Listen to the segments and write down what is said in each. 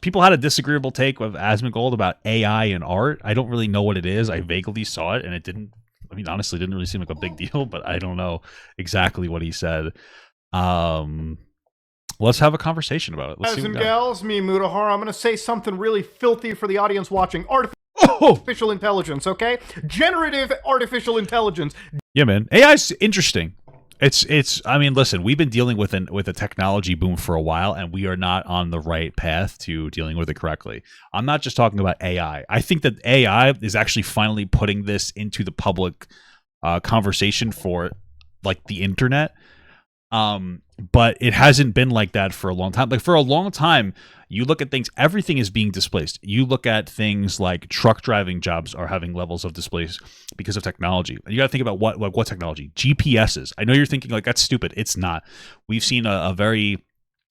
people had a disagreeable take with Asmongold about AI and art. I don't really know what it is. I vaguely saw it, and it didn't. I mean, honestly, it didn't really seem like a big deal. But I don't know exactly what he said. Let's have a conversation about it. Let's Guys and gals, me Mutahar. I'm going to say something really filthy for the audience watching. Artificial intelligence, okay? Generative artificial intelligence. Yeah, man. AI's interesting. It's. I mean, listen, we've been dealing with a technology boom for a while, and we are not on the right path to dealing with it correctly. I'm not just talking about AI. I think that AI is actually finally putting this into the public conversation for like the internet. But it hasn't been like that for a long time. Like for a long time, you look at things, everything is being displaced. You look at things like truck driving jobs are having levels of displace because of technology. You got to think about what technology? GPSs. I know you're thinking like that's stupid. It's not. We've seen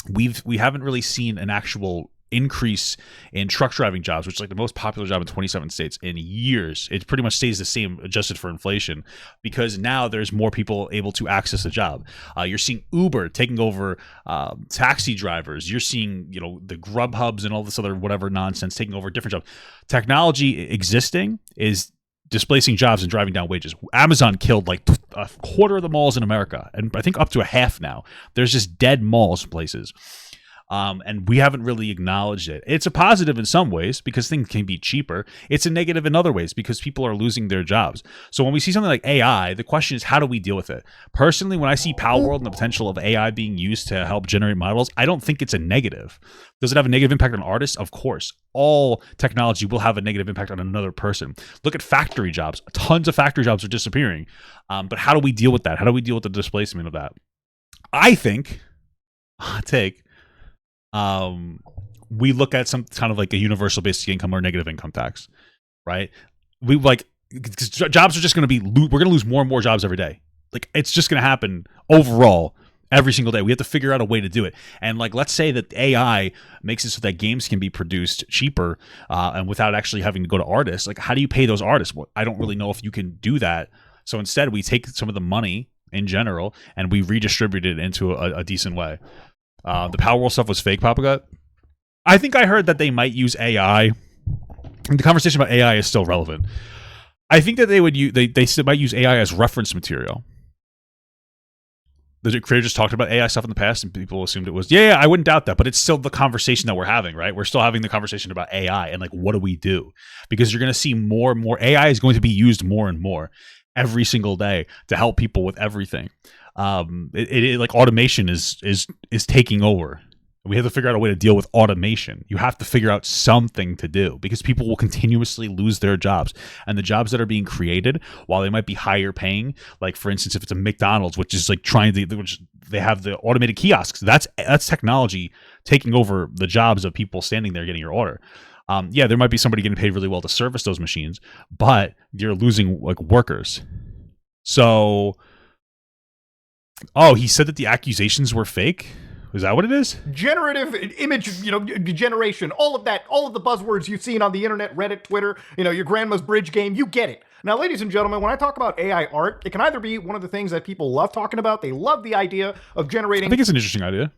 we haven't really seen an actual increase in truck driving jobs, which is like the most popular job in 27 states in years. It pretty much stays the same adjusted for inflation because now there's more people able to access the job. You're seeing Uber taking over taxi drivers. You're seeing, the Grubhubs and all this other whatever nonsense taking over different jobs. Technology existing is displacing jobs and driving down wages. Amazon killed like a quarter of the malls in America, and I think up to a half now. There's just dead malls places. And we haven't really acknowledged it. It's a positive in some ways because things can be cheaper. It's a negative in other ways because people are losing their jobs. So when we see something like AI, the question is, how do we deal with it? Personally, when I see Palworld and the potential of AI being used to help generate models, I don't think it's a negative. Does it have a negative impact on artists? Of course. All technology will have a negative impact on another person. Look at factory jobs. Tons of factory jobs are disappearing. But how do we deal with that? How do we deal with the displacement of that? I think, we look at some kind of like a universal basic income or negative income tax, right? We like, because jobs are just going to be, we're going to lose more and more jobs every day. Like it's just going to happen overall every single day. We have to figure out a way to do it. And like, let's say that AI makes it so that games can be produced cheaper and without actually having to go to artists. Like, how do you pay those artists? Well, I don't really know if you can do that. So instead, we take some of the money in general and we redistribute it into a decent way. The Palworld stuff was fake, Papa Gut. I think I heard that they might use AI. The conversation about AI is still relevant. I think that they would use they might use AI as reference material. The creator just talked about AI stuff in the past, and people assumed it was I wouldn't doubt that, but it's still the conversation that we're having, right? We're still having the conversation about AI and like what do we do? Because you're going to see more and more AI is going to be used more and more every single day to help people with everything. Like automation is taking over. We have to figure out a way to deal with automation. You have to figure out something to do because people will continuously lose their jobs. And the jobs that are being created, while they might be higher paying, like for instance, if it's a McDonald's, which is like which they have the automated kiosks, that's technology taking over the jobs of people standing there getting your order. There might be somebody getting paid really well to service those machines, but you're losing like workers. So, he said that the accusations were fake. Is that what it is? Generative image, generation, all of the buzzwords you've seen on the internet, Reddit, Twitter, your grandma's bridge game, you get it. Now, ladies and gentlemen, when I talk about AI art, it can either be one of the things that people love talking about. They love the idea of generating. I think it's an interesting idea.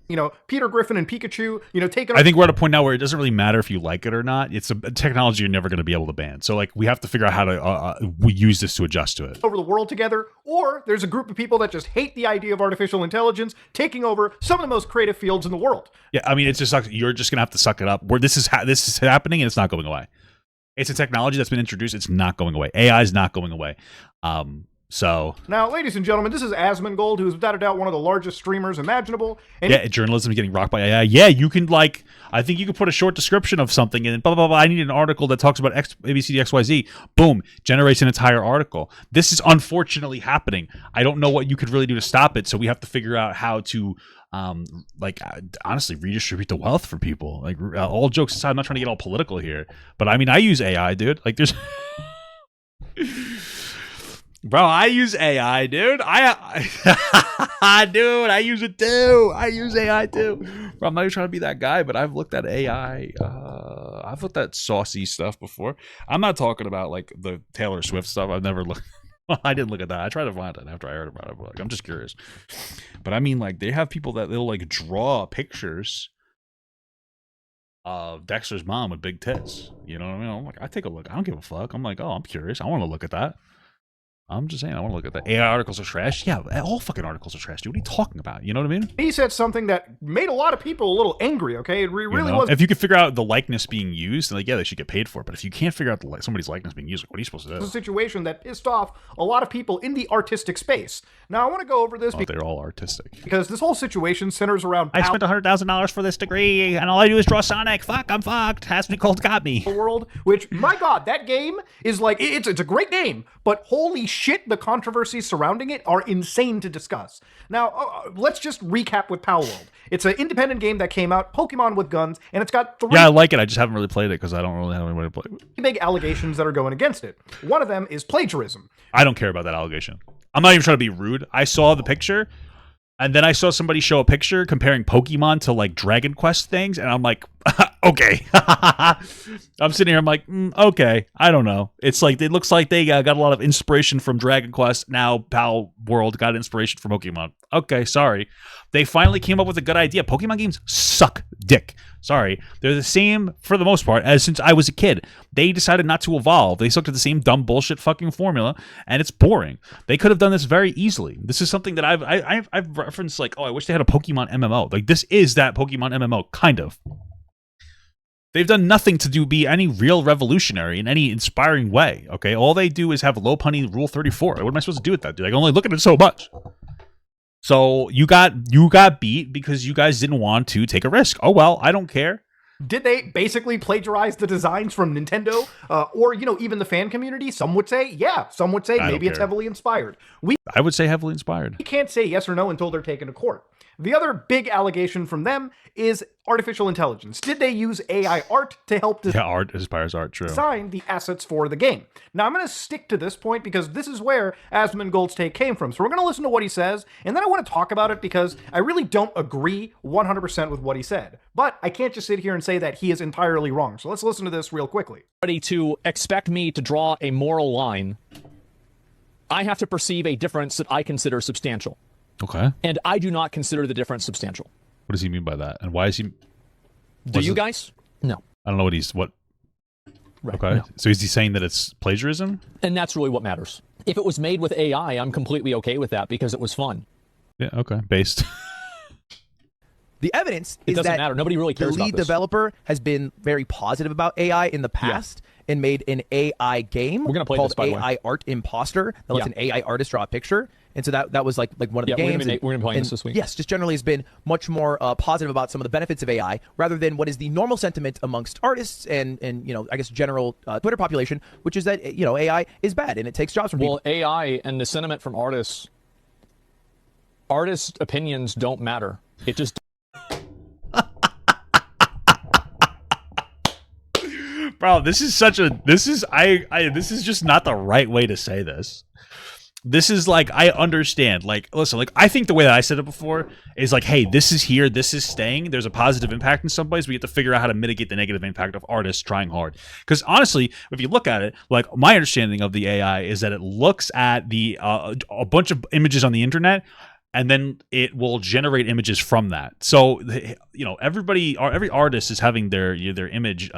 Peter Griffin and Pikachu, taking. I think we're at a point now where it doesn't really matter if you like it or not. It's a technology you're never going to be able to ban. So, like, we have to figure out how to we use this to adjust to it. Over the world together, or there's a group of people that just hate the idea of artificial intelligence taking over some of the most creative fields in the world. Yeah, I mean, it's just you're just going to have to suck it up. Where this is happening and it's not going away. It's a technology that's been introduced. It's not going away. AI is not going away. So now, ladies and gentlemen, this is Asmongold, who is without a doubt one of the largest streamers imaginable. And journalism is getting rocked by AI. Yeah, you can I think you could put a short description of something and blah blah blah. I need an article that talks about ABCDXYZ. Boom, generates an entire article. This is unfortunately happening. I don't know what you could really do to stop it. So we have to figure out how to. Honestly, redistribute the wealth for people. Like, all jokes aside, I'm not trying to get all political here, but I mean, I use AI, dude. Like, there's, bro, I use AI, dude. Dude, I use it too. I use AI too. Bro, I'm not even trying to be that guy, but I've looked at AI. I've looked at saucy stuff before. I'm not talking about like the Taylor Swift stuff. I've never looked. I didn't look at that. I tried to find it after I heard about it. But I'm just curious. But I mean, like, they have people that they'll like draw pictures Dexter's mom with big tits. You know what I mean? I'm like, I take a look. I don't give a fuck. I'm like, oh, I'm curious. I want to look at that. I'm just saying, I want to look at that. AI articles are trash. Yeah, all fucking articles are trash, dude. What are you talking about? You know what I mean? He said something that made a lot of people a little angry, okay? It really was. If you could figure out the likeness being used, then like, yeah, they should get paid for it. But if you can't figure out somebody's likeness being used, like, what are you supposed to do? It's a situation that pissed off a lot of people in the artistic space. Now, I want to go over this they're all artistic. because this whole situation centers around I spent $100,000 for this degree, and all I do is draw Sonic. Fuck, I'm fucked. Asmongold got me. Palworld, which, my God, that game is like, it's a great game, but holy shit, the controversies surrounding it are insane to discuss. Now, let's just recap with Palworld. It's an independent game that came out, Pokemon with guns, and it's got 3 Yeah, I like it. I just haven't really played it because I don't really have anybody to play with. big allegations that are going against it. One of them is plagiarism. I don't care about that allegation. I'm not even trying to be rude. I saw the picture, and then I saw somebody show a picture comparing Pokemon to like Dragon Quest things, and I'm like, okay. I'm sitting here, I'm like, okay, I don't know. It's like, it looks like they got a lot of inspiration from Dragon Quest. Now Palworld got inspiration from Pokemon. Okay, sorry. They finally came up with a good idea. Pokemon games suck dick. Sorry. They're the same, for the most part, as since I was a kid. They decided not to evolve. They stuck to the same dumb bullshit fucking formula, and it's boring. They could have done this very easily. This is something that I've referenced, like, oh, I wish they had a Pokemon MMO. Like, this is that Pokemon MMO, kind of. They've done nothing to be any real revolutionary in any inspiring way, okay? All they do is have low punny Rule 34. What am I supposed to do with that, dude? I can only look at it so much. So you got beat because you guys didn't want to take a risk. Oh, well, I don't care. Did they basically plagiarize the designs from Nintendo? Or, even the fan community? Some would say, yeah. Some would say maybe it's heavily inspired. I would say heavily inspired. We can't say yes or no until they're taken to court. The other big allegation from them is artificial intelligence. Did they use AI art to help art inspires art, true. design the assets for the game? Now, I'm going to stick to this point because this is where Asmongold's take came from. So we're going to listen to what he says, and then I want to talk about it because I really don't agree 100% with what he said. But I can't just sit here and say that he is entirely wrong. So let's listen to this real quickly. To expect me to draw a moral line, I have to perceive a difference that I consider substantial. Okay. And I do not consider the difference substantial. What does he mean by that? And why is he... Do you guys? No. I don't know what... Right. Okay. No. So is he saying that it's plagiarism? And that's really what matters. If it was made with AI, I'm completely okay with that because it was fun. Yeah, okay. Based. The evidence It is doesn't that matter. Nobody really cares the lead about this. developer has been very positive about AI in the past and made an AI game We're gonna play called this, by the way. AI Art Imposter that lets Yeah. an AI artist draw a picture. And so that was like one of the Yeah, we're games. gonna be playing and this week. Yes, just generally has been much more positive about some of the benefits of AI rather than what is the normal sentiment amongst artists and I guess general Twitter population, which is that AI is bad and it takes jobs from people. Well, AI and the sentiment from artists' opinions don't matter. It just... Bro, this is just not the right way to say this. This is like, I understand. Like, listen, like, I think the way that I said it before is like, hey, this is here, this is staying. There's a positive impact in some place. We have to figure out how to mitigate the negative impact of artists trying hard. Because honestly, if you look at it, like, my understanding of the AI is that it looks at the a bunch of images on the internet, and then it will generate images from that. So, every artist is having their image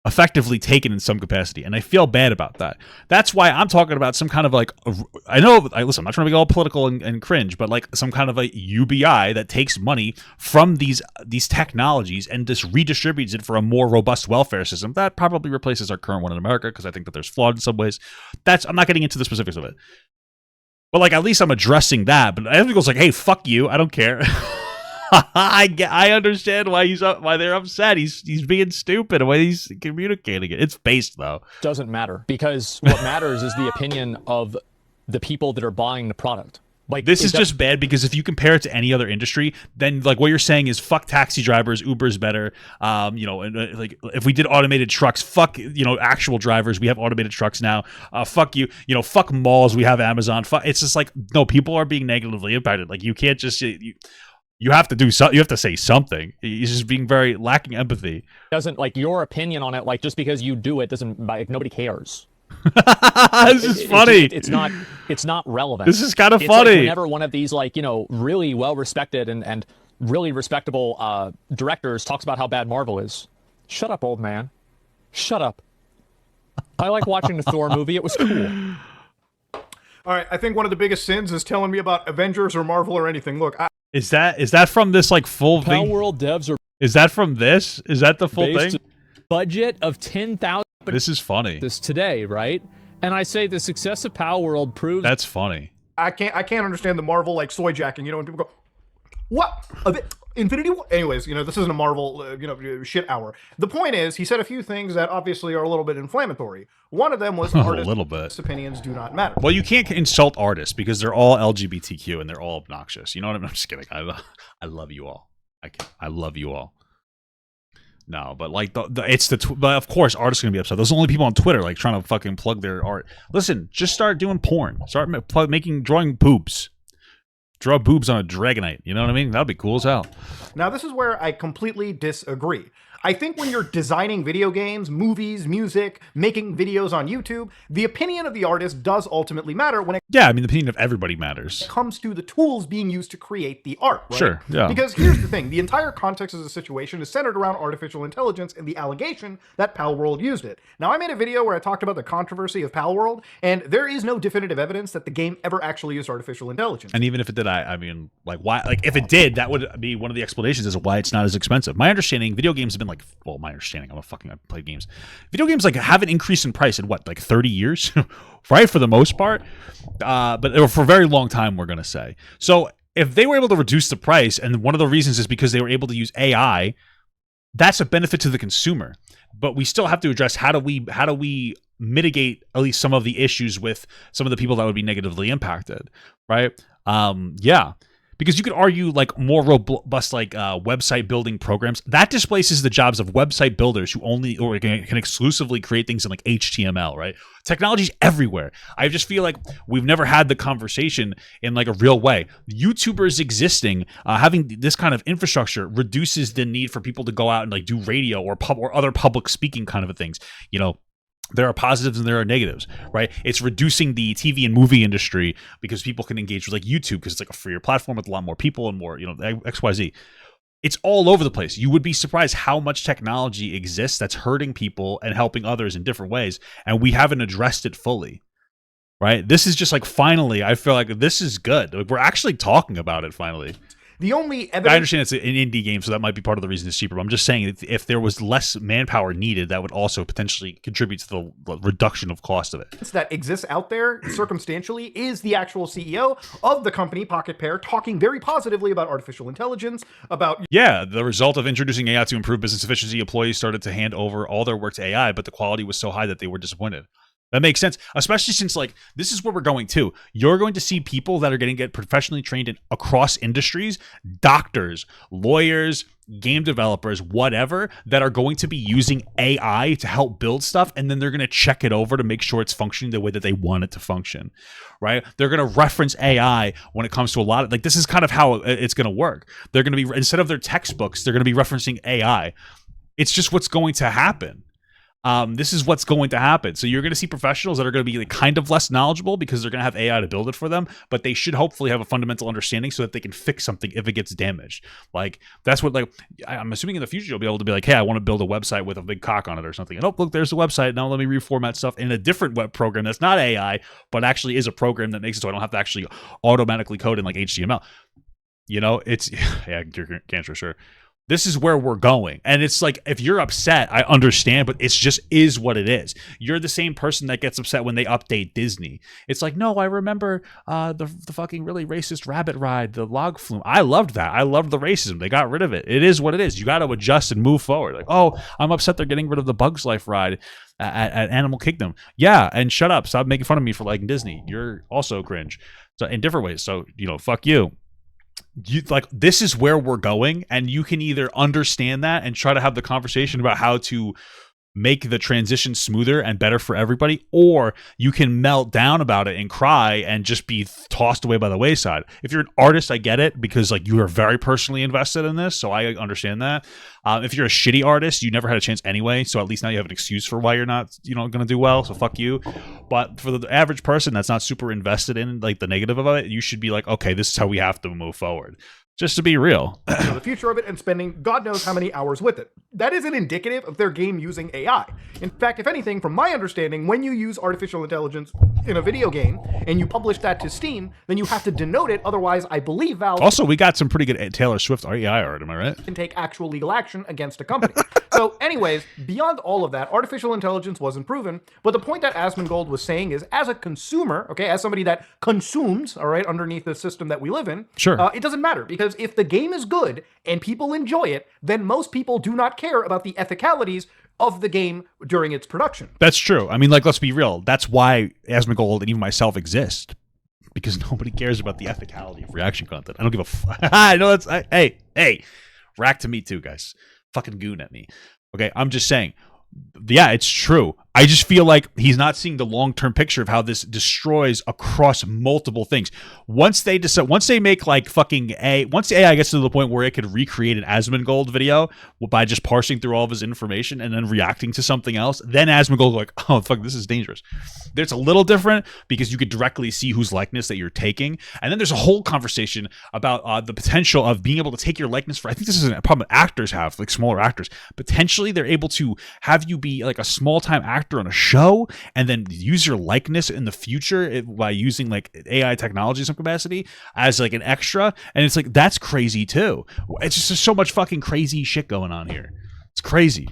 effectively taken in some capacity, and I feel bad about that. That's why I'm talking about some kind of like, listen, I'm not trying to be all political and cringe, but like some kind of a UBI that takes money from these technologies and just redistributes it for a more robust welfare system that probably replaces our current one in America, because I think that there's flawed in some ways. I'm not getting into the specifics of it, but like, at least I'm addressing that. But everybody's like, hey, fuck you, I don't care. I understand why they're upset. He's being stupid the way he's communicating it. It's based, though. doesn't matter, because what matters is the opinion of the people that are buying the product. Like, this is just bad because if you compare it to any other industry, then like what you're saying is fuck taxi drivers, Uber's better. Like if we did automated trucks, fuck actual drivers. We have automated trucks now. Fuck you, fuck malls. We have Amazon. It's just like, no, people are being negatively impacted. Like, you can't just you have to do something. You have to say something. He's just being very lacking empathy. Doesn't, like, your opinion on it, like, just because you do it doesn't, like, nobody cares. This is funny. It's not relevant. This is kind of It's funny. like whenever one of these, like, really well respected and really respectable directors talks about how bad Marvel is. Shut up, old man. Shut up. I like watching the Thor movie. It was cool. All right, I think one of the biggest sins is telling me about Avengers or Marvel or anything. Look, Is that from this like full thing? Palworld devs are Is that from this? Is that the full based thing? budget of 10,000 This is funny. this today, right? And I say the success of Palworld proves That's funny. I can't understand the Marvel like soy jacking. You know, when people go, "What? Infinity War?" Anyways, you know, this isn't a Marvel, shit hour. The point is, he said a few things that obviously are a little bit inflammatory. One of them was artists' little bit. opinions do not matter. Well, you can't insult artists because they're all LGBTQ and they're all obnoxious. You know what I mean? I'm just kidding. I love you all. I love you all. No, but like but of course artists are gonna be upset. Those are the only people on Twitter like trying to fucking plug their art. Listen, just start doing porn. Start drawing boobs. Draw boobs on a Dragonite. You know what I mean? That'd be cool as hell. Now, this is where I completely disagree. I think when you're designing video games, movies, music, making videos on YouTube, the opinion of the artist does ultimately matter when it Yeah, I mean the opinion of everybody matters. comes to the tools being used to create the art, right? Sure, yeah. Because here's the thing, the entire context of the situation is centered around artificial intelligence and the allegation that Palworld used it. Now, I made a video where I talked about the controversy of Palworld, and there is no definitive evidence that the game ever actually used artificial intelligence. And even if it did, I mean, like, why? Like, if it did, that would be one of the explanations as to why it's not as expensive. My understanding, video games have been like, well, my understanding, I've played games. Video games like haven't increased in price in what, like 30 years, right? For the most part, but for a very long time, we're gonna say. So if they were able to reduce the price, and one of the reasons is because they were able to use AI, that's a benefit to the consumer. But we still have to address how do we mitigate at least some of the issues with some of the people that would be negatively impacted, right? Yeah. Because you could argue like more robust like website building programs that displaces the jobs of website builders who only or can exclusively create things in like HTML, right? Technology's everywhere. I just feel like we've never had the conversation in like a real way. YouTubers existing, having this kind of infrastructure reduces the need for people to go out and like do radio or other public speaking kind of things. You know, there are positives and there are negatives, right? It's reducing the TV and movie industry because people can engage with like YouTube because it's like a freer platform with a lot more people and more, you know, XYZ. It's all over the place. You would be surprised how much technology exists that's hurting people and helping others in different ways. And we haven't addressed it fully, right? This is just like, finally, I feel like this is good. Like, we're actually talking about it finally. The only evidence... I understand it's an indie game, so that might be part of the reason it's cheaper. But I'm just saying, if there was less manpower needed, that would also potentially contribute to the reduction of cost of it. that exists out there circumstantially is the actual CEO of the company, Pocket Pair, talking very positively about artificial intelligence, about... Yeah, the result of introducing AI to improve business efficiency, employees started to hand over all their work to AI, but the quality was so high that they were disappointed. That makes sense, especially since like this is where we're going to. You're going to see people that are going to get professionally trained in across industries, doctors, lawyers, game developers, whatever, that are going to be using AI to help build stuff, and then they're going to check it over to make sure it's functioning the way that they want it to function, right? They're going to reference AI when it comes to a lot of, like, this is kind of how it's going to work. They're going to be, instead of their textbooks, they're going to be referencing AI. It's just what's going to happen. This is what's going to happen. So you're going to see professionals that are going to be like kind of less knowledgeable because they're going to have AI to build it for them, but they should hopefully have a fundamental understanding so that they can fix something if it gets damaged. Like, that's what, like, I'm assuming in the future you'll be able to be like, hey, I want to build a website with a big cock on it or something. And oh, look, there's the website. Now let me reformat stuff in a different web program that's not AI, but actually is a program that makes it so I don't have to actually automatically code in like HTML. You know, it's, yeah, cancer, sure. This is where we're going. And it's like, if you're upset, I understand, but it's just is what it is. You're the same person that gets upset when they update Disney. It's like, no, I remember the fucking really racist rabbit ride, the log flume. I loved that. I loved the racism. They got rid of it. It is what it is. You got to adjust and move forward. Like, oh, I'm upset they're getting rid of the Bugs Life ride at Animal Kingdom. Yeah, and shut up. Stop making fun of me for liking Disney. You're also cringe. So in different ways. So, you know, fuck you. Like, this is where we're going, and you can either understand that and try to have the conversation about how to make the transition smoother and better for everybody, or you can melt down about it and cry and just be tossed away by the wayside. If you're an artist, I get it, because like you are very personally invested in this, so I understand that. If you're a shitty artist, you never had a chance anyway, so at least now you have an excuse for why you're not, you know, going to do well, so fuck you. But for the average person that's not super invested in like the negative of it, you should be like, okay, this is how we have to move forward. Just to be real. The future of it and spending God knows how many hours with it. That isn't indicative of their game using AI. In fact, if anything, from my understanding, when you use artificial intelligence in a video game and you publish that to Steam, then you have to denote it. Otherwise, I believe Valve Also, we got some pretty good Taylor Swift AI art, am I right? can take actual legal action against a company. So anyways, beyond all of that, artificial intelligence wasn't proven. But the point that Asmongold was saying is, as a consumer, okay, as somebody that consumes, all right, underneath the system that we live in, Sure. it doesn't matter, because if the game is good and people enjoy it, then most people do not care about the ethicalities of the game during its production. That's true. I mean, like, let's be real. That's why Asmongold and even myself exist. Because nobody cares about the ethicality of reaction content. I don't give a fuck. I know that's... Hey. Rack to me too, guys. Fucking goon at me. Okay, I'm just saying. Yeah, it's true. I just feel like he's not seeing the long-term picture of how this destroys across multiple things. Once they make like fucking once the AI gets to the point where it could recreate an Asmongold video by just parsing through all of his information and then reacting to something else, then Asmongold like, oh fuck, this is dangerous. It's a little different because you could directly see whose likeness that you're taking, and then there's a whole conversation about the potential of being able to take your likeness for. I think this is a problem actors have, like smaller actors. Potentially, they're able to have you be like a small-time actor on a show and then use your likeness in the future by using like AI technology in some capacity as like an extra, and it's like that's crazy too. It's just so much fucking crazy shit going on here. It's crazy.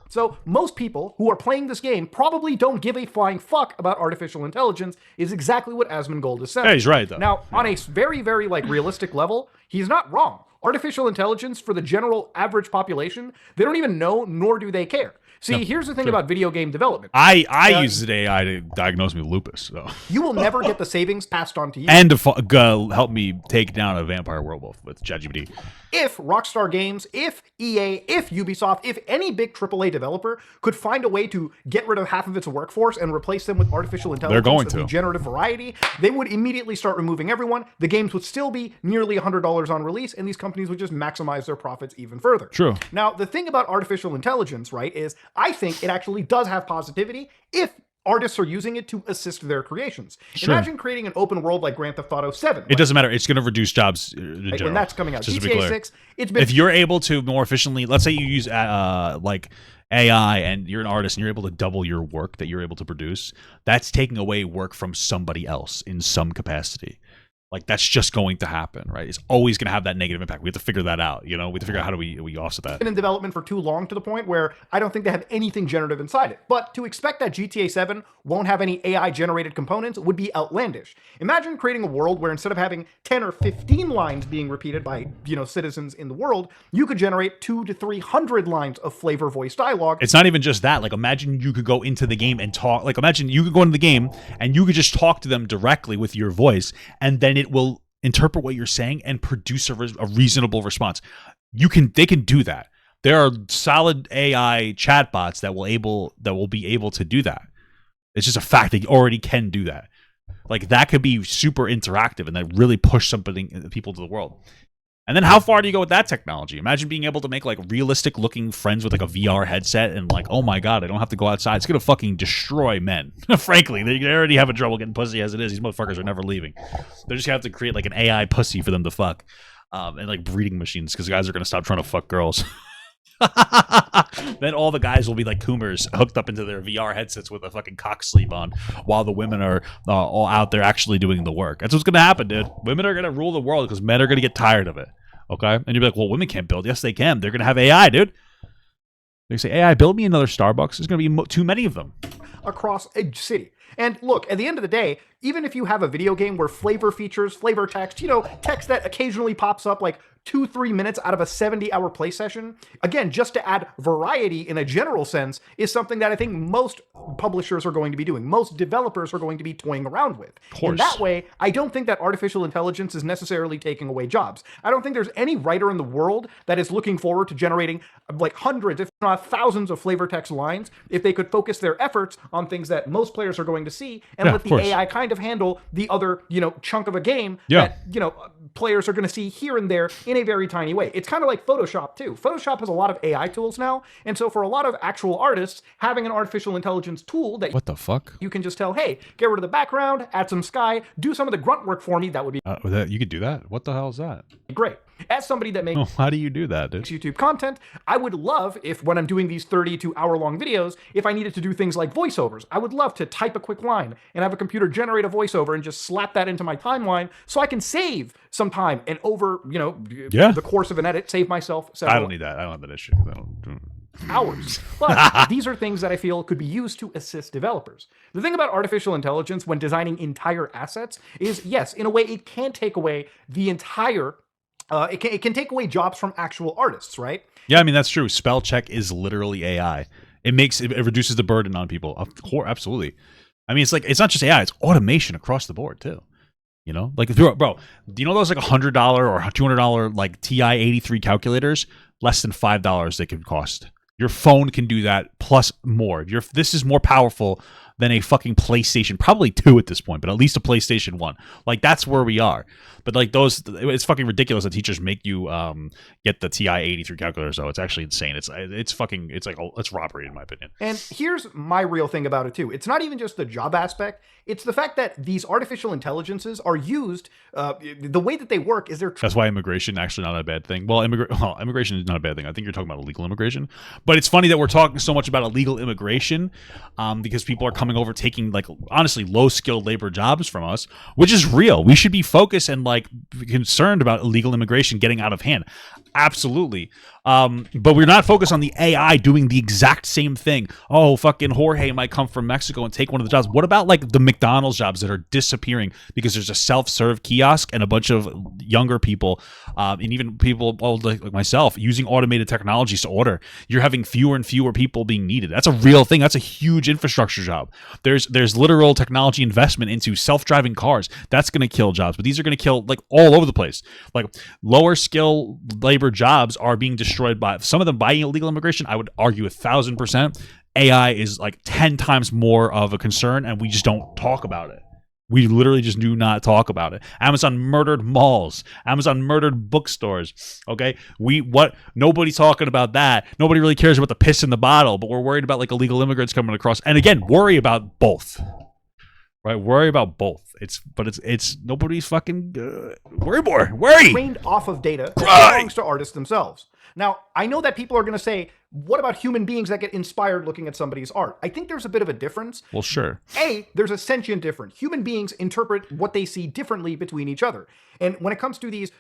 So most people who are playing this game probably don't give a flying fuck about artificial intelligence, is exactly what Asmongold is saying. Yeah, he's right though. Now, on a very, very like realistic level, he's not wrong. Artificial intelligence for the general average population, they don't even know, nor do they care. See, here's the thing about video game development. I use the AI to diagnose me with lupus, so. You will never get the savings passed on to you. And to help me take down a vampire werewolf with ChatGPT. If Rockstar Games, if EA, if Ubisoft, if any big AAA developer could find a way to get rid of half of its workforce and replace them with artificial intelligence going of to. the generative variety, they would immediately start removing everyone. The games would still be nearly $100 on release, and these companies would just maximize their profits even further. True. Now, the thing about artificial intelligence, right, is I think it actually does have positivity if artists are using it to assist their creations. Sure. Imagine creating an open world like Grand Theft Auto 7. It doesn't matter. It's going to reduce jobs in general. When that's coming out. Just to be GTA clear. 6, it's been... If you're able to more efficiently, let's say you use like AI and you're an artist and you're able to double your work that you're able to produce, that's taking away work from somebody else in some capacity. Like, that's just going to happen, right? It's always going to have that negative impact. We have to figure that out, you know? We have to figure out how do we offset that. Been in development for too long to the point where I don't think they have anything generative inside it. But to expect that GTA 7 won't have any AI-generated components would be outlandish. Imagine creating a world where instead of having 10 or 15 lines being repeated by, citizens in the world, you could generate 200 to 300 lines of flavor voice dialogue. It's not even just that. Like, imagine you could go into the game and talk. Like, imagine you could go into the game and you could just talk to them directly with your voice, and then it will interpret what you're saying and produce a reasonable response. They can do that. There are solid AI chatbots that will be able to do that. It's just a fact that you already can do that. Like, that could be super interactive and that really push people to the world. And then how far do you go with that technology? Imagine being able to make like realistic looking friends with like a VR headset and like, oh my God, I don't have to go outside. It's going to fucking destroy men. Frankly, they already have a trouble getting pussy as it is. These motherfuckers are never leaving. They're just going to have to create like an AI pussy for them to fuck. And like breeding machines because guys are going to stop trying to fuck girls. Then all the guys will be like coomers hooked up into their VR headsets with a fucking cock sleeve on while the women are all out there actually doing the work. That's what's going to happen, dude. Women are going to rule the world because men are going to get tired of it. Okay? And you'll be like, well, women can't build. Yes, they can. They're going to have AI, dude. They say, AI, build me another Starbucks. There's going to be too many of them. Across a city. And look, at the end of the day, even if you have a video game where flavor features, flavor text, text that occasionally pops up like 2-3 minutes out of a 70-hour play session, again, just to add variety in a general sense, is something that I think most publishers are going to be doing. Most developers are going to be toying around with. In that way, I don't think that artificial intelligence is necessarily taking away jobs. I don't think there's any writer in the world that is looking forward to generating like hundreds, if not thousands, of flavor text lines if they could focus their efforts on things that most players are going to see and let the AI kind of handle the other, chunk of a game that, players are going to see here and there in a very tiny way. It's kind of like Photoshop too. Photoshop has a lot of AI tools now, and so for a lot of actual artists, having an artificial intelligence tool that What the fuck? you can just tell, hey, get rid of the background, add some sky, do some of the grunt work for me, that would be You could do that? What the hell is that? great. As somebody that makes How do you do that, dude? YouTube content, I would love if when I'm doing these 30 to hour-long videos, if I needed to do things like voiceovers, I would love to type a quick line and have a computer generate a voiceover and just slap that into my timeline so I can save some time and over, the course of an edit, save myself several I don't need that. I don't have that issue. 'Cause I don't. hours. But these are things that I feel could be used to assist developers. The thing about artificial intelligence when designing entire assets is, yes, in a way, it can take away the entire it can take away jobs from actual artists, right? Yeah, I mean that's true. Spell check is literally AI. It reduces the burden on people. Of course, absolutely. I mean, it's not just AI; it's automation across the board too. Like bro, do you know those like $100 or $200 like TI-83 calculators? Less than $5 they could cost. Your phone can do that plus more. This is more powerful than a fucking PlayStation, probably 2 at this point, but at least a PlayStation 1. Like that's where we are. But like it's fucking ridiculous that teachers make you get the TI-83 calculator. So it's actually insane. It's robbery in my opinion. And here's my real thing about it too. It's not even just the job aspect. It's the fact that these artificial intelligences are used. The way that they work is that's why immigration actually not a bad thing. Well, immigration is not a bad thing. I think you're talking about illegal immigration. But it's funny that we're talking so much about illegal immigration because people are coming over taking like honestly low skilled labor jobs from us, which is real. We should be focused and like concerned about illegal immigration getting out of hand. Absolutely. But we're not focused on the AI doing the exact same thing. Oh, fucking Jorge might come from Mexico and take one of the jobs. What about like the McDonald's jobs that are disappearing because there's a self-serve kiosk and a bunch of younger people and even people like myself using automated technologies to order? You're having fewer and fewer people being needed. That's a real thing. That's a huge infrastructure job. There's literal technology investment into self-driving cars. That's going to kill jobs, but these are going to kill like all over the place. Like lower skill labor jobs are being destroyed by some of them by illegal immigration. I would argue 1,000%. AI is like 10 times more of a concern, and we just don't talk about it. We literally just do not talk about it. Amazon murdered malls. Amazon murdered bookstores. Okay, nobody's talking about that. Nobody really cares about the piss in the bottle, but we're worried about like illegal immigrants coming across. And again, worry about both. Right, worry about both. It's nobody's fucking worry more. Worry. Trained off of data that belongs to artists themselves. Now, I know that people are going to say, what about human beings that get inspired looking at somebody's art? I think there's a bit of a difference. Well, sure. There's a sentient difference. Human beings interpret what they see differently between each other. And when it comes to these,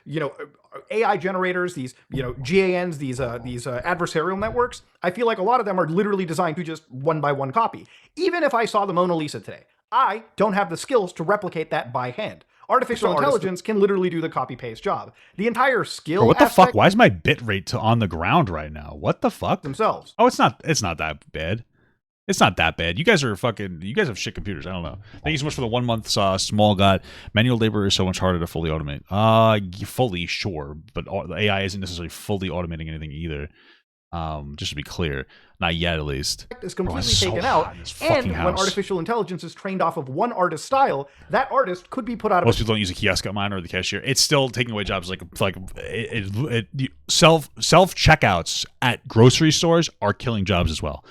AI generators, these, GANs, these adversarial networks, I feel like a lot of them are literally designed to just one by one copy. Even if I saw the Mona Lisa today, I don't have the skills to replicate that by hand. Artificial intelligence can literally do the copy-paste job. The entire skill. Bro, what the fuck? Why is my bit rate on the ground right now? What the fuck? Themselves. Oh, it's not that bad. It's not that bad. You guys have shit computers. I don't know. Thank you so much for the 1 month small god. Manual labor is so much harder to fully automate. Fully, sure. But the AI isn't necessarily fully automating anything either. Just to be clear, not yet at least. Is completely taken out, and when artificial intelligence is trained off of one artist's style, that artist could be put out of. Most people don't use a kiosk at mine or the cashier. It's still taking away jobs. Self checkouts at grocery stores are killing jobs as well.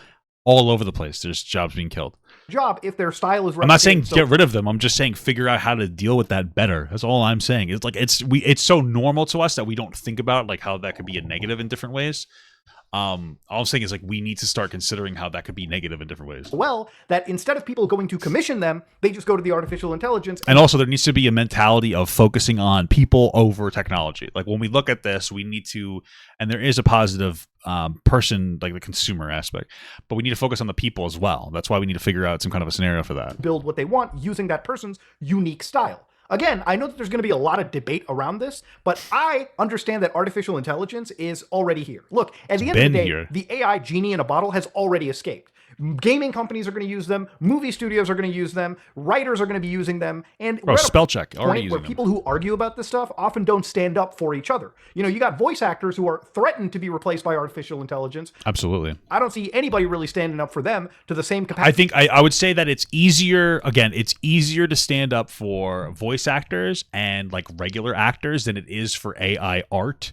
All over the place, there's jobs being killed. Job if their style is. I'm not saying get rid of them. I'm just saying figure out how to deal with that better. That's all I'm saying. It's like it's so normal to us that we don't think about like how that could be a negative in different ways. All I'm saying is like we need to start considering how that could be negative in different ways. Well, that instead of people going to commission them, they just go to the artificial intelligence. And also there needs to be a mentality of focusing on people over technology. Like when we look at this, we need to, and there is a positive person, like the consumer aspect, but we need to focus on the people as well. That's why we need to figure out some kind of a scenario for that. Build what they want using that person's unique style. Again, I know that there's going to be a lot of debate around this, but I understand that artificial intelligence is already here. Look, at the end of the day, the AI genie in a bottle has already escaped. Gaming companies are going to use them. Movie studios are going to use them. Writers are going to be using them. And Bro, we're at a spell check. Already point using where them. people who argue about this stuff often don't stand up for each other. You know, you got voice actors who are threatened to be replaced by artificial intelligence. Absolutely. I don't see anybody really standing up for them to the same capacity. I would say that it's easier to stand up for voice actors and like regular actors than it is for AI art,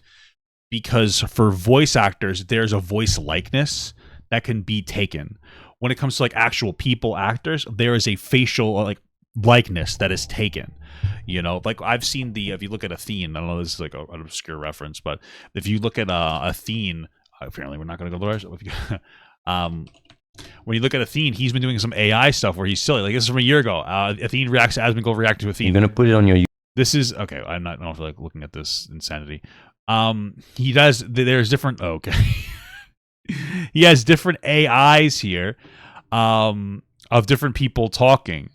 because for voice actors there's a voice likeness that can be taken. When it comes to like actual people actors, there is a facial like likeness that is taken. You know, like I've seen if you look at Athene, I don't know, this is like an obscure reference, but if you look at Athene, apparently we're not going to go to the rest. When you look at Athene, he's been doing some AI stuff where he's silly. Like this is from a year ago. Athene reacts to Asmongold reacting to Athene. You're gonna put it on your. This is okay. I don't know if like looking at this insanity. He does. There's different. Oh, okay. He has different AIs here, of different people talking.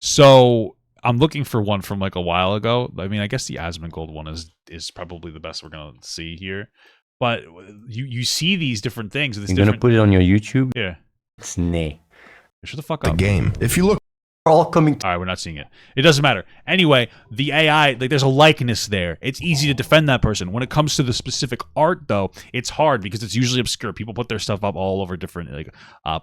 So I'm looking for one from like a while ago. I mean, I guess the Asmongold one is probably the best we're gonna see here. But you see these different things. You're gonna put it on your YouTube. Yeah. It's nay. Shut the fuck The up. game. If you look, All coming. All right, we're not seeing it. It doesn't matter. Anyway, the AI, like there's a likeness there. It's easy to defend that person. When it comes to the specific art, though, it's hard because it's usually obscure. People put their stuff up all over different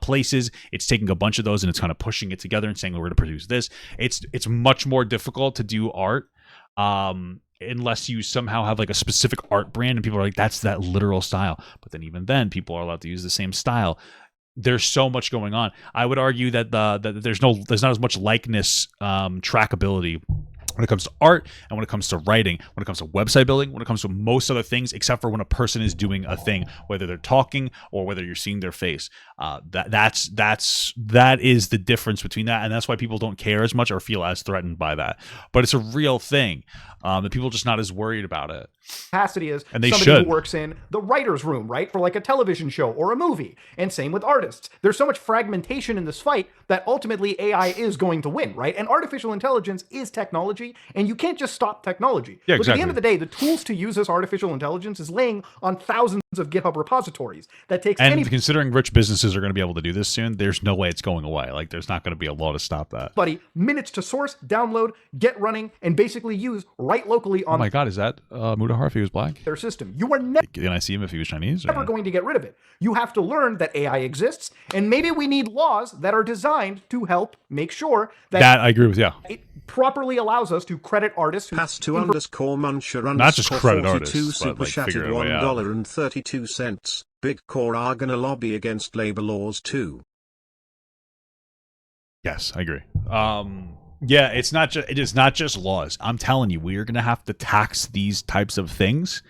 places. It's taking a bunch of those and it's kind of pushing it together and saying we're going to produce this. It's much more difficult to do art. Unless you somehow have like a specific art brand and people are like, that's that literal style. But then even then, people are allowed to use the same style. There's so much going on. I would argue that that there's not as much likeness trackability when it comes to art and when it comes to writing, when it comes to website building, when it comes to most other things, except for when a person is doing a thing, whether they're talking or whether you're seeing their face. That is the difference between that, and that's why people don't care as much or feel as threatened by that. But it's a real thing. That people are just not as worried about it. Capacity is And they somebody should. who works in the writer's room, right? For like a television show or a movie. And same with artists. There's so much fragmentation in this fight that ultimately AI is going to win, right? And artificial intelligence is technology, and you can't just stop technology. Yeah, But at the exactly. end of the day, the tools to use this artificial intelligence is laying on thousands of GitHub repositories. That takes And considering rich businesses are going to be able to do this soon, there's no way it's going away. Like, there's not going to be a law to stop that. anybody minutes to source, download, get running, and basically use right locally Oh on my God, is that Mudahar if he was black? their system. You are never Can I see him if he was Chinese? Or? going to get rid of it. You have to learn that AI exists, and maybe we need laws that are designed to help make sure that I agree with, yeah. it properly allows us to credit artists who Pass to underscore muncher Not just underscore credit 42 artists, but, super like, figure shattered a way out. $1.32. Big core are gonna lobby against labor laws too. Yes, I agree. Yeah, it is not just laws. I'm telling you, we are going to have to tax these types of things,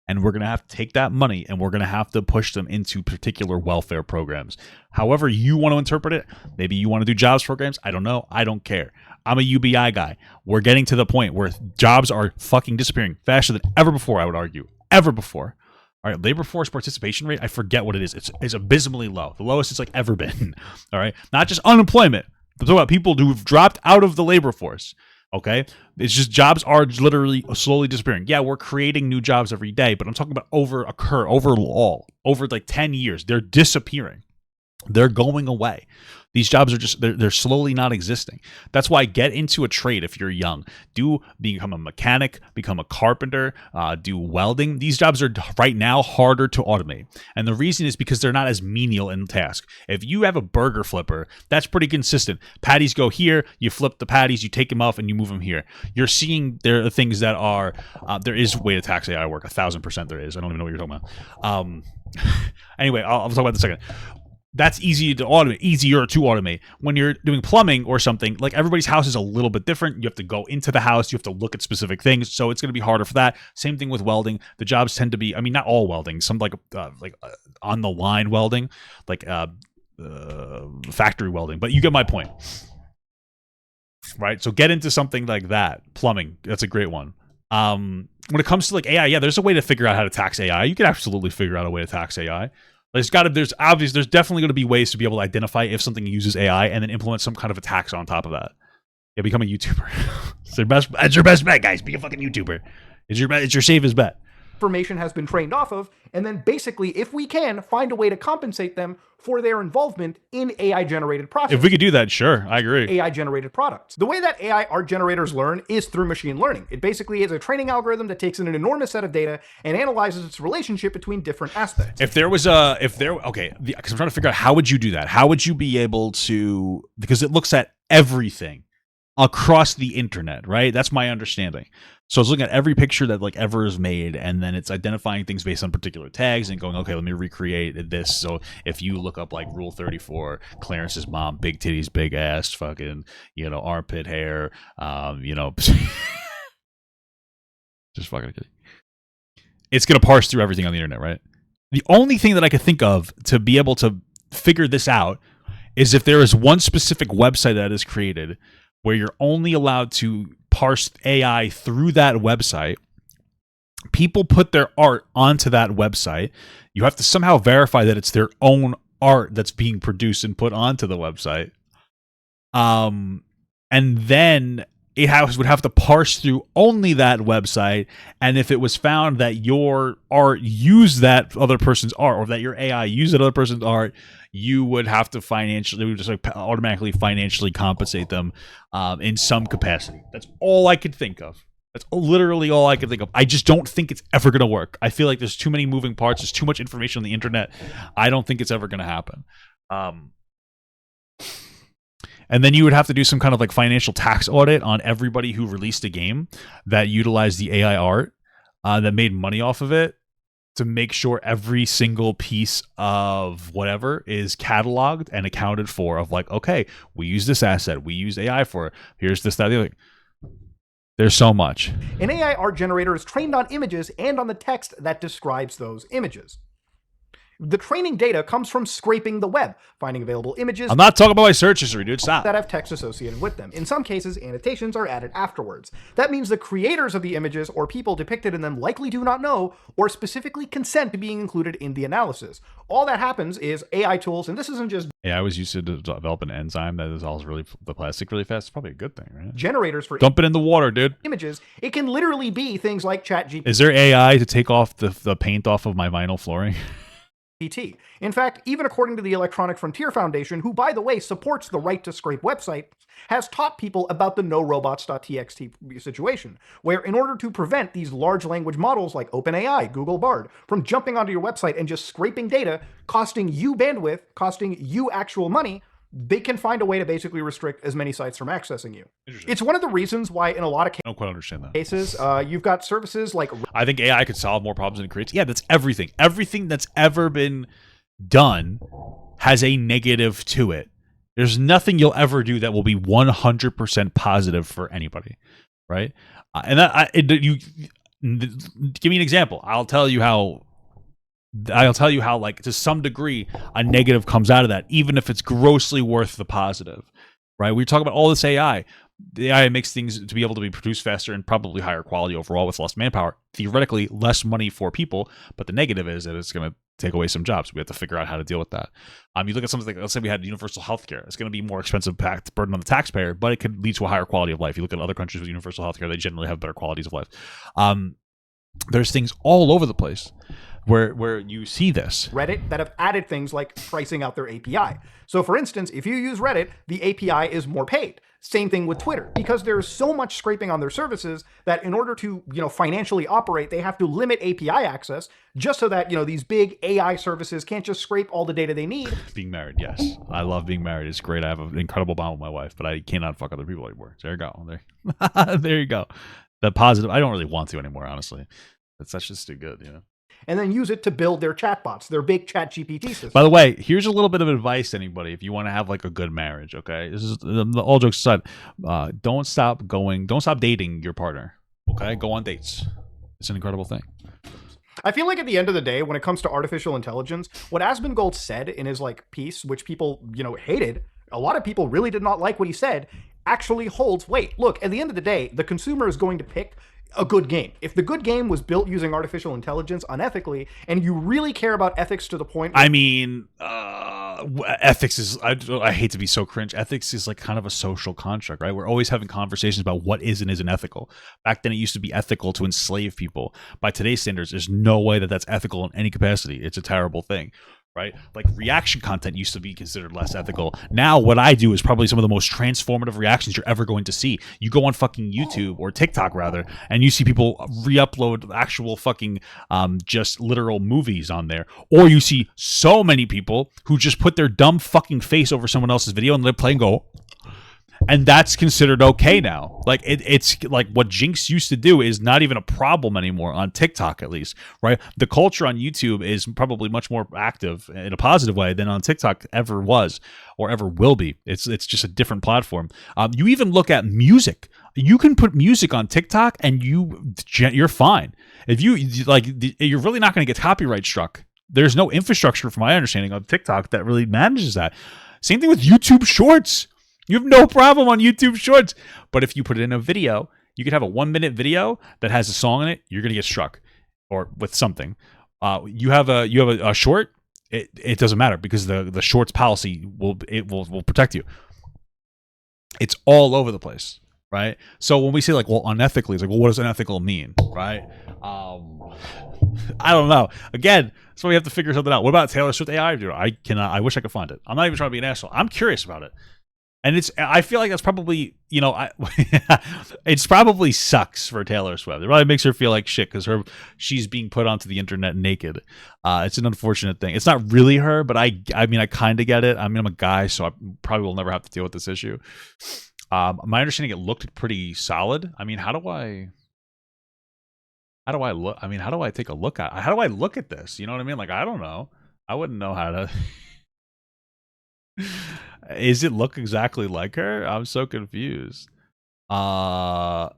and we're going to have to take that money and we're going to have to push them into particular welfare programs. However you want to interpret it, maybe you want to do jobs programs. I don't know. I don't care. I'm a UBI guy. We're getting to the point where jobs are fucking disappearing faster than ever before, I would argue. Ever before. All right, labor force participation rate, I forget what it is. It's abysmally low. The lowest it's like ever been. All right, not just unemployment. I'm talking about people who've dropped out of the labor force. Okay, it's just jobs are literally slowly disappearing. Yeah, we're creating new jobs every day, but I'm talking about overall, over like 10 years, they're disappearing. They're going away. These jobs are just, they're slowly not existing. That's why get into a trade if you're young. Become a mechanic, become a carpenter, do welding. These jobs are right now harder to automate. And the reason is because they're not as menial in task. If you have a burger flipper, that's pretty consistent. Patties go here, you flip the patties, you take them off and you move them here. You're seeing there are things that are, there is a way to tax AI work. 1,000% there is. I don't even know what you're talking about. Anyway, I'll talk about that in a second. That's easier to automate. When you're doing plumbing or something, like everybody's house is a little bit different. You have to go into the house. You have to look at specific things. So it's going to be harder for that. Same thing with welding. The jobs tend to be, I mean, not all welding. Some like on the line welding, like factory welding. But you get my point, right? So get into something like that. Plumbing. That's a great one. When it comes to like AI, yeah, there's a way to figure out how to tax AI. You can absolutely figure out a way to tax AI. There's definitely going to be ways to be able to identify if something uses AI and then implement some kind of a tax on top of that. Yeah, become a YouTuber. It's your best bet, guys. Be a fucking YouTuber. It's your safest bet. information has been trained off of, and then basically, if we can, find a way to compensate them for their involvement in AI-generated processes. If we could do that, sure, I agree. AI-generated products. The way that AI art generators learn is through machine learning. It basically is a training algorithm that takes in an enormous set of data and analyzes its relationship between different aspects. Because I'm trying to figure out how would you do that? How would you be able to, because it looks at everything across the internet, right? That's my understanding. So it's looking at every picture that like ever is made, and then it's identifying things based on particular tags and going, okay, let me recreate this. So if you look up like Rule 34, Clarence's mom, big titties, big ass, fucking, armpit hair, just fucking kidding. It's gonna parse through everything on the internet, right? The only thing that I could think of to be able to figure this out is if there is one specific website that is created where you're only allowed to parse AI through that website. People put their art onto that website. You have to somehow verify that it's their own art that's being produced and put onto the website. And then it would have to parse through only that website. And if it was found that your art used that other person's art, or that your AI used that other person's art, you would have to automatically financially compensate them in some capacity. That's all I could think of. That's literally all I could think of. I just don't think it's ever going to work. I feel like there's too many moving parts. There's too much information on the internet. I don't think it's ever going to happen. And then you would have to do some kind of like financial tax audit on everybody who released a game that utilized the AI art that made money off of it, to make sure every single piece of whatever is cataloged and accounted for, of like, okay, we use this asset, we use AI for it, here's this, that, the other. There's so much. An AI art generator is trained on images and on the text that describes those images. The training data comes from scraping the web, finding available images. I'm not talking about my search history, dude. Stop. That have text associated with them. In some cases, annotations are added afterwards. That means the creators of the images or people depicted in them likely do not know or specifically consent to being included in the analysis. All that happens is AI tools, and this isn't just AI was used to develop an enzyme that dissolves the plastic really fast. It's probably a good thing, right? Generators for dump it in the water, dude. Images. It can literally be things like ChatGPT. Is there AI to take off the paint off of my vinyl flooring? In fact, even according to the Electronic Frontier Foundation, who, by the way, supports the right to scrape websites, has taught people about the norobots.txt situation, where in order to prevent these large language models like OpenAI, Google Bard, from jumping onto your website and just scraping data, costing you bandwidth, costing you actual money, they can find a way to basically restrict as many sites from accessing you. It's one of the reasons why in a lot of I don't quite understand that. cases, you've got services like... I think AI could solve more problems than it creates. Yeah, that's everything. Everything that's ever been done has a negative to it. There's nothing you'll ever do that will be 100% positive for anybody, right? Give me an example. I'll tell you how, like, to some degree, a negative comes out of that, even if it's grossly worth the positive, right? We talk about all this AI. The AI makes things to be able to be produced faster and probably higher quality overall with less manpower. Theoretically, less money for people, but the negative is that it's going to take away some jobs. We have to figure out how to deal with that. You look at something like, let's say we had universal healthcare. It's going to be more expensive burden on the taxpayer, but it could lead to a higher quality of life. You look at other countries with universal healthcare, they generally have better qualities of life. There's things all over the place where you see this. Reddit that have added things like pricing out their API. So for instance, if you use Reddit, the API is more paid. Same thing with Twitter, because there's so much scraping on their services that in order to, financially operate, they have to limit API access just so that, these big AI services can't just scrape all the data they need. Being married, yes. I love being married. It's great. I have an incredible bond with my wife, but I cannot fuck other people anymore. So there you go. There you go. The positive, I don't really want to anymore, honestly. That's just too good, And then use it to build their chatbots, their big ChatGPT system. By the way, here's a little bit of advice to anybody if you want to have like a good marriage, okay? This is all jokes aside. Don't stop dating your partner, okay? Go on dates. It's an incredible thing. I feel like at the end of the day, when it comes to artificial intelligence, what Asmongold said in his piece, which people, hated, a lot of people really did not like what he said, actually holds weight. Look, at the end of the day, the consumer is going to pick a good game. If the good game was built using artificial intelligence unethically, and you really care about ethics to the point... ethics is, I hate to be so cringe. Ethics is like kind of a social construct, right? We're always having conversations about what is and isn't ethical. Back then, it used to be ethical to enslave people. By today's standards, there's no way that that's ethical in any capacity. It's a terrible thing, right? Like reaction content used to be considered less ethical. Now what I do is probably some of the most transformative reactions you're ever going to see. You go on fucking YouTube or TikTok rather, and you see people re-upload actual fucking just literal movies on there. Or you see so many people who just put their dumb fucking face over someone else's video and they play and go, and that's considered okay now. Like it's like what Jinx used to do is not even a problem anymore on TikTok, at least, right? The culture on YouTube is probably much more active in a positive way than on TikTok ever was or ever will be. It's just a different platform. You even look at music. You can put music on TikTok and you're fine. If you're really not going to get copyright struck. There's no infrastructure, from my understanding, on TikTok that really manages that. Same thing with YouTube Shorts. You have no problem on YouTube Shorts. But if you put it in a video, you could have a 1-minute video that has a song in it, you're going to get struck or with something. You have a short, it doesn't matter because the shorts policy will protect you. It's all over the place, right? So when we say like, well, unethically, it's like, well, what does unethical mean, right? I don't know. Again, so we have to figure something out. What about Taylor Swift AI? Dude, I wish I could find it. I'm not even trying to be an asshole. I'm curious about it. And I feel like that's probably, it's probably sucks for Taylor Swift. It probably makes her feel like shit because she's being put onto the internet naked. It's an unfortunate thing. It's not really her, but I mean, I kind of get it. I mean, I'm a guy, so I probably will never have to deal with this issue. My understanding, it looked pretty solid. I mean, how do I look? I mean, how do I take a look at? How do I look at this? You know what I mean? Like, I don't know. I wouldn't know how to. Is it look exactly like her? I'm so confused. Taylor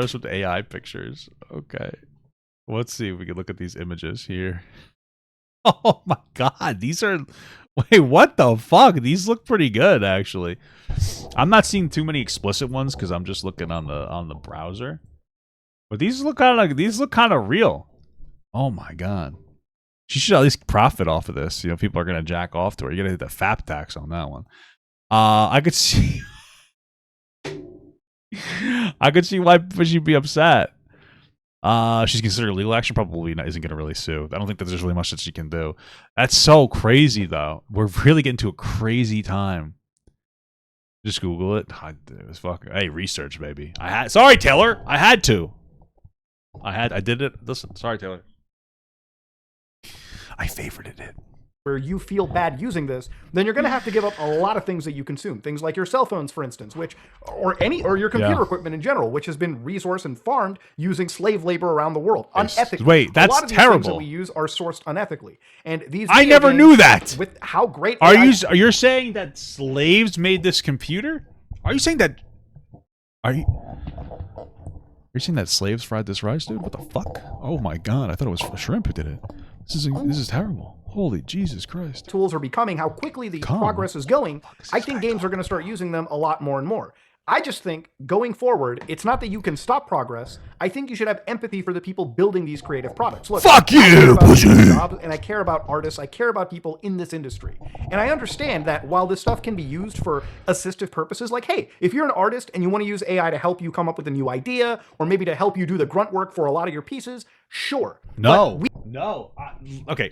Swift AI pictures. Okay. Let's see if we can look at these images here. Oh my god, these are wait, what the fuck? These look pretty good actually. I'm not seeing too many explicit ones because I'm just looking on the browser. But these look kind of real. Oh my god. She should at least profit off of this. People are gonna jack off to her. You're gonna hit the FAP tax on that one. I could see why she'd be upset. She's considered legal action. Probably isn't gonna really sue. I don't think that there's really much that she can do. That's so crazy though. We're really getting to a crazy time. Just Google it. It was fucking. Hey, research, baby. Sorry, Taylor. I had to. I did it. Listen, sorry, Taylor. I favorited it. Where you feel bad using this, then you're going to have to give up a lot of things that you consume. Things like your cell phones, for instance, or your computer equipment in general, which has been resourced and farmed using slave labor around the world unethically. Wait, that's a lot of these terrible. Things that we use are sourced unethically, and these. I never knew that. With how great you're saying that slaves made this computer? Are you saying that? Are you saying that slaves fried this rice, dude? What the fuck? Oh my god! I thought it was shrimp who did it. This is terrible. Holy Jesus Christ. Tools are becoming, how quickly the progress is going, I think games are going to start using them a lot more and more. I just think, going forward, it's not that you can stop progress. I think you should have empathy for the people building these creative products. Look, fuck you, pussy! And I care about artists. I care about people in this industry. And I understand that while this stuff can be used for assistive purposes, like, hey, if you're an artist and you want to use AI to help you come up with a new idea, or maybe to help you do the grunt work for a lot of your pieces, sure. No. Okay.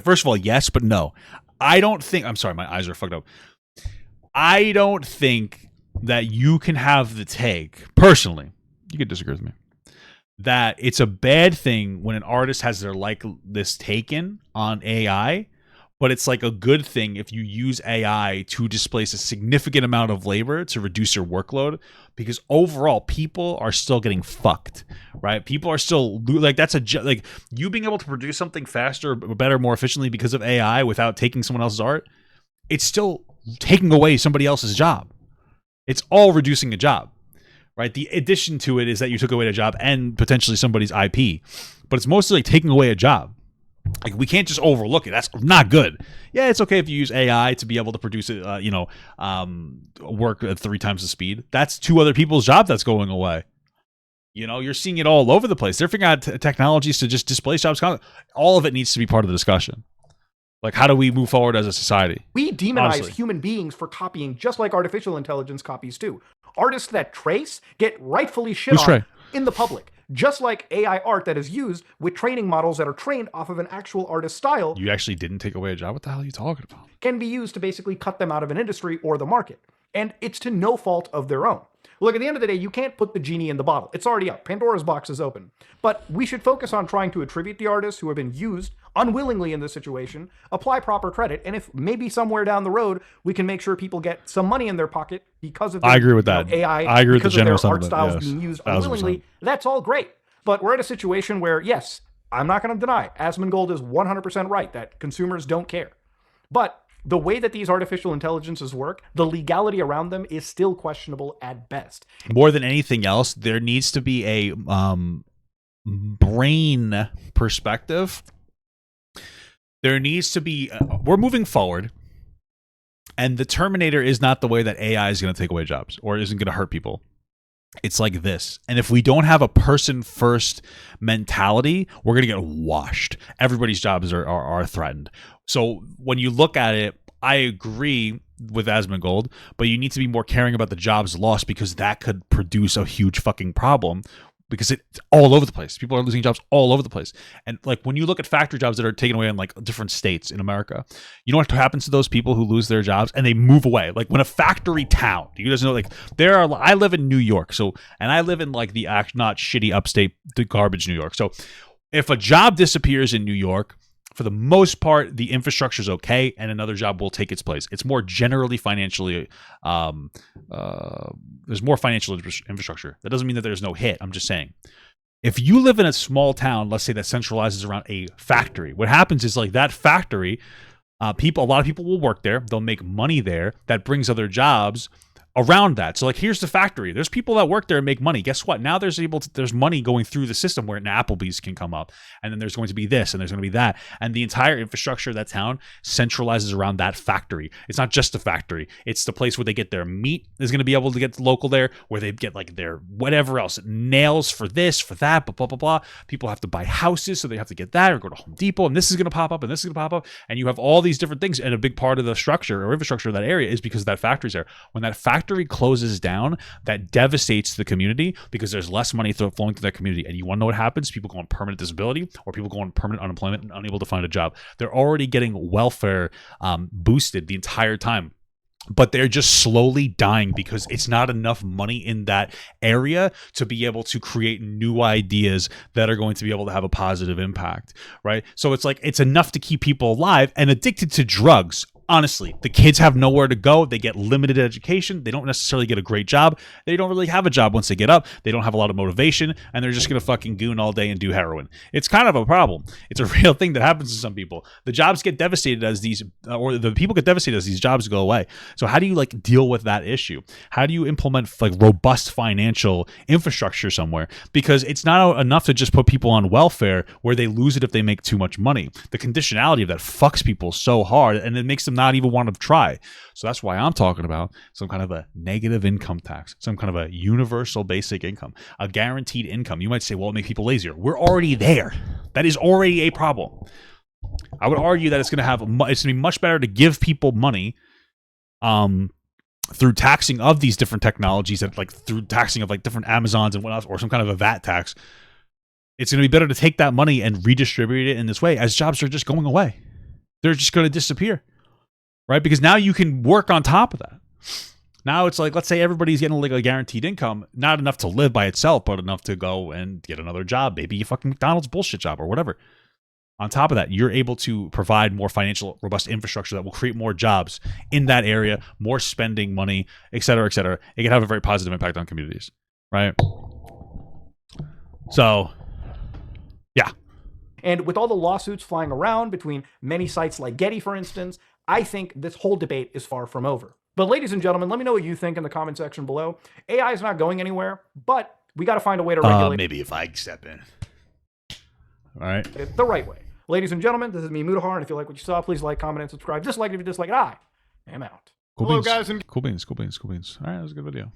First of all, yes, but no. I don't think. I'm sorry, my eyes are fucked up. I don't think that you can have the take, personally, you could disagree with me, that it's a bad thing when an artist has their this taken on AI, but it's like a good thing if you use AI to displace a significant amount of labor to reduce your workload, because overall people are still getting fucked, right? People are still that's like you being able to produce something faster, better, more efficiently because of AI without taking someone else's art. It's still taking away somebody else's job. It's all reducing a job, right? The addition to it is that you took away a job and potentially somebody's IP, but it's mostly like taking away a job. Like, we can't just overlook it. That's not good. Yeah, it's okay if you use AI to be able to produce it, work at 3 times the speed. That's 2 other people's job that's going away. You know, you're seeing it all over the place. They're figuring out technologies to just displace jobs. All of it needs to be part of the discussion. Like, how do we move forward as a society? We demonize Honestly. human beings for copying just like artificial intelligence copies too. Artists that trace get rightfully shit Who's on Trey? in the public. Just like AI art that is used with training models that are trained off of an actual artist's style You actually didn't take away a job? What the hell are you talking about? can be used to basically cut them out of an industry or the market. And it's to no fault of their own. Look, at the end of the day, you can't put the genie in the bottle. It's already up. Pandora's box is open. But we should focus on trying to attribute the artists who have been used unwillingly in this situation, apply proper credit, and if maybe somewhere down the road we can make sure people get some money in their pocket because of I agree with that. AI, I agree with the because of their general art sentiment, styles yes. being used 1000%. unwillingly, that's all great. But we're at a situation where, yes, I'm not going to deny, Asmongold is 100% right that consumers don't care. But the way that these artificial intelligences work, the legality around them is still questionable at best. More than anything else, there needs to be a brain perspective. There needs to be, we're moving forward, and the Terminator is not the way that AI is going to take away jobs or isn't going to hurt people. It's like this. And if we don't have a person-first mentality, we're going to get washed. Everybody's jobs are threatened. So when you look at it, I agree with Asmongold, but you need to be more caring about the jobs lost because that could produce a huge fucking problem because it's all over the place. People are losing jobs all over the place. And like when you look at factory jobs that are taken away in like different states in America, you know what happens to those people who lose their jobs and they move away? Like when a factory town, you guys know, like I live in New York, and I live in like the not shitty upstate, the garbage New York. So if a job disappears in New York, for the most part, the infrastructure is okay, and another job will take its place. It's more generally financially, there's more financial infrastructure. That doesn't mean that there's no hit. I'm just saying. If you live in a small town, let's say that centralizes around a factory, what happens is like that factory, a lot of people will work there. They'll make money there. That brings other jobs around that. So like here's the factory. There's people that work there and make money. Guess what? Now there's money going through the system where an Applebee's can come up. And then there's going to be this and there's going to be that. And the entire infrastructure of that town centralizes around that factory. It's not just a factory. It's the place where they get their meat is going to be able to get local there, where they get like their whatever else, nails for this, for that, blah, blah, blah, blah. People have to buy houses, so they have to get that or go to Home Depot, and this is going to pop up and this is going to pop up. And you have all these different things. And a big part of the structure or infrastructure of that area is because that factory's there. When that factory closes down, that devastates the community because there's less money flowing through that community. And you want to know what happens? People go on permanent disability or people go on permanent unemployment and unable to find a job. They're already getting welfare boosted the entire time, but they're just slowly dying because it's not enough money in that area to be able to create new ideas that are going to be able to have a positive impact, right? So it's like, it's enough to keep people alive. And addicted to drugs, honestly, the kids have nowhere to go. They get limited education. They don't necessarily get a great job. They don't really have a job once they get up. They don't have a lot of motivation, and they're just going to fucking goon all day and do heroin. It's kind of a problem. It's a real thing that happens to some people. The jobs get devastated as these, or the people get devastated as these jobs go away. So how do you like deal with that issue? How do you implement like robust financial infrastructure somewhere? Because it's not enough to just put people on welfare where they lose it if they make too much money. The conditionality of that fucks people so hard, and it makes them not even want to try. So that's why I'm talking about some kind of a negative income tax, some kind of a universal basic income, a guaranteed income. You might say, well, it makes people lazier. We're already there. That is already a problem. I would argue that it's going to be much better to give people money through taxing of these different technologies, that like through taxing of like different Amazons and whatnot, or some kind of a VAT tax. It's going to be better to take that money and redistribute it in this way, as jobs are just going away. They're just going to disappear. Right? Because now you can work on top of that. Now it's like, let's say everybody's getting like a guaranteed income, not enough to live by itself, but enough to go and get another job, maybe a fucking McDonald's bullshit job or whatever. On top of that, you're able to provide more financial robust infrastructure that will create more jobs in that area, more spending money, et cetera, et cetera. It can have a very positive impact on communities, right? So, yeah. And with all the lawsuits flying around between many sites like Getty, for instance, I think this whole debate is far from over. But ladies and gentlemen, let me know what you think in the comment section below. AI is not going anywhere, but we got to find a way to regulate maybe if I step in. All right. it the right way. Ladies and gentlemen, this is me, Mudahar, and if you like what you saw, please like, comment, and subscribe. Dislike it if you dislike it. I am out. Cool Hello, beans. guys, and Cool beans. All right, that was a good video.